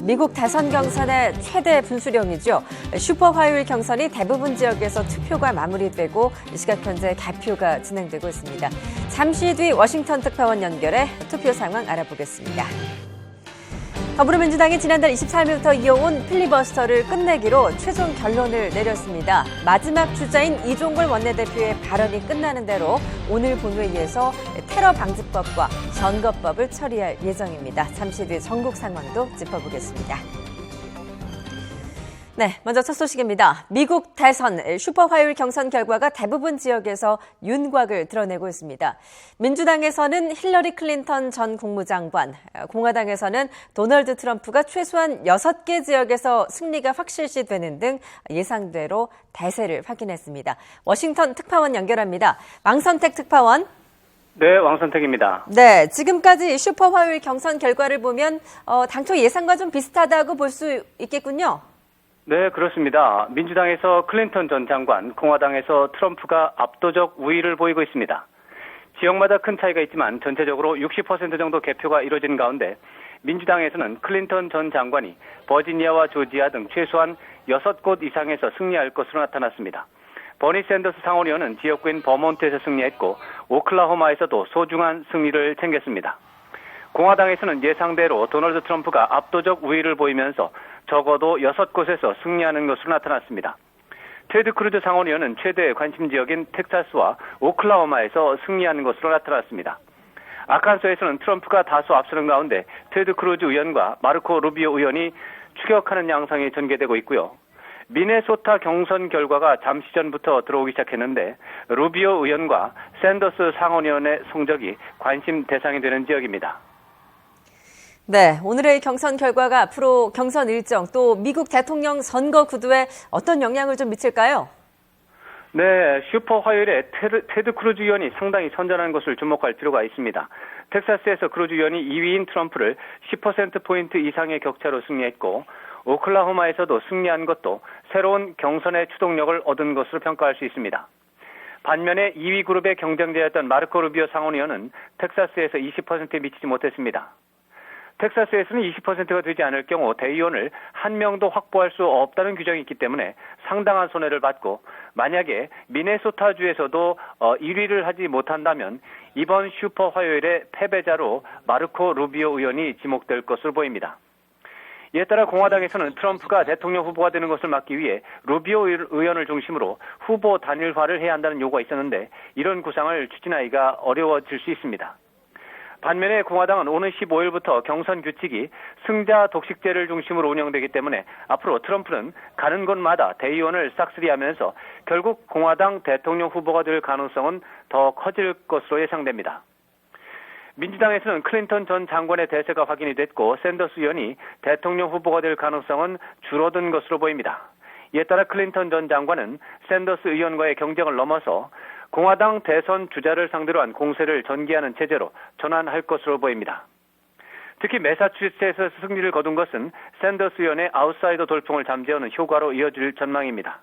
미국 대선 경선의 최대 분수령이죠. 슈퍼 화요일 경선이 대부분 지역에서 투표가 마무리되고 이 시각 현재 개표가 진행되고 있습니다. 잠시 뒤 워싱턴 특파원 연결해 투표 상황 알아보겠습니다. 더불어민주당이 지난달 23일부터 이어온 필리버스터를 끝내기로 최종 결론을 내렸습니다. 마지막 주자인 이종걸 원내대표의 발언이 끝나는 대로 오늘 본회의에서 테러 방지법과 선거법을 처리할 예정입니다. 잠시 뒤 전국 상황도 짚어보겠습니다. 네, 먼저 첫 소식입니다. 미국 대선 슈퍼 화요일 경선 결과가 대부분 지역에서 윤곽을 드러내고 있습니다. 민주당에서는 힐러리 클린턴 전 국무장관, 공화당에서는 도널드 트럼프가 최소한 6개 지역에서 승리가 확실시되는 등 예상대로 대세를 확인했습니다. 워싱턴 특파원 연결합니다. 왕선택 특파원. 네, 왕선택입니다. 네, 지금까지 슈퍼 화요일 경선 결과를 보면 당초 예상과 좀 비슷하다고 볼 수 있겠군요. 네, 그렇습니다. 민주당에서 클린턴 전 장관, 공화당에서 트럼프가 압도적 우위를 보이고 있습니다. 지역마다 큰 차이가 있지만 전체적으로 60% 정도 개표가 이뤄진 가운데 민주당에서는 클린턴 전 장관이 버지니아와 조지아 등 최소한 6곳 이상에서 승리할 것으로 나타났습니다. 버니 샌더스 상원의원은 지역구인 버몬트에서 승리했고 오클라호마에서도 소중한 승리를 챙겼습니다. 공화당에서는 예상대로 도널드 트럼프가 압도적 우위를 보이면서 적어도 6곳에서 승리하는 것으로 나타났습니다. 테드 크루즈 상원의원은 최대 관심 지역인 텍사스와 오클라호마에서 승리하는 것으로 나타났습니다. 아칸소에서는 트럼프가 다소 앞서는 가운데 테드 크루즈 의원과 마르코 루비오 의원이 추격하는 양상이 전개되고 있고요. 미네소타 경선 결과가 잠시 전부터 들어오기 시작했는데 루비오 의원과 샌더스 상원의원의 성적이 관심 대상이 되는 지역입니다. 네, 오늘의 경선 결과가 앞으로 경선 일정 또 미국 대통령 선거 구도에 어떤 영향을 좀 미칠까요? 네, 슈퍼 화요일에 테드 크루즈 의원이 상당히 선전한 것을 주목할 필요가 있습니다. 텍사스에서 크루즈 의원이 2위인 트럼프를 10%포인트 이상의 격차로 승리했고 오클라호마에서도 승리한 것도 새로운 경선의 추동력을 얻은 것으로 평가할 수 있습니다. 반면에 2위 그룹의 경쟁자였던 마르코 루비오 상원의원은 텍사스에서 20%에 미치지 못했습니다. 텍사스에서는 20%가 되지 않을 경우 대의원을 한 명도 확보할 수 없다는 규정이 있기 때문에 상당한 손해를 받고 만약에 미네소타주에서도 1위를 하지 못한다면 이번 슈퍼 화요일에 패배자로 마르코 루비오 의원이 지목될 것으로 보입니다. 이에 따라 공화당에서는 트럼프가 대통령 후보가 되는 것을 막기 위해 루비오 의원을 중심으로 후보 단일화를 해야 한다는 요구가 있었는데 이런 구상을 추진하기가 어려워질 수 있습니다. 반면에 공화당은 오는 15일부터 경선 규칙이 승자 독식제를 중심으로 운영되기 때문에 앞으로 트럼프는 가는 곳마다 대의원을 싹쓸이하면서 결국 공화당 대통령 후보가 될 가능성은 더 커질 것으로 예상됩니다. 민주당에서는 클린턴 전 장관의 대세가 확인이 됐고 샌더스 의원이 대통령 후보가 될 가능성은 줄어든 것으로 보입니다. 이에 따라 클린턴 전 장관은 샌더스 의원과의 경쟁을 넘어서 공화당 대선 주자를 상대로 한 공세를 전개하는 체제로 전환할 것으로 보입니다. 특히 매사추세츠에서 승리를 거둔 것은 샌더스 의원의 아웃사이더 돌풍을 잠재우는 효과로 이어질 전망입니다.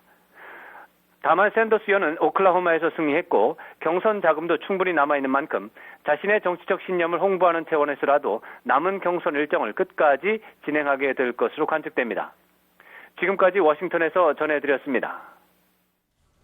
다만 샌더스 의원은 오클라호마에서 승리했고 경선 자금도 충분히 남아있는 만큼 자신의 정치적 신념을 홍보하는 차원에서라도 남은 경선 일정을 끝까지 진행하게 될 것으로 관측됩니다. 지금까지 워싱턴에서 전해드렸습니다.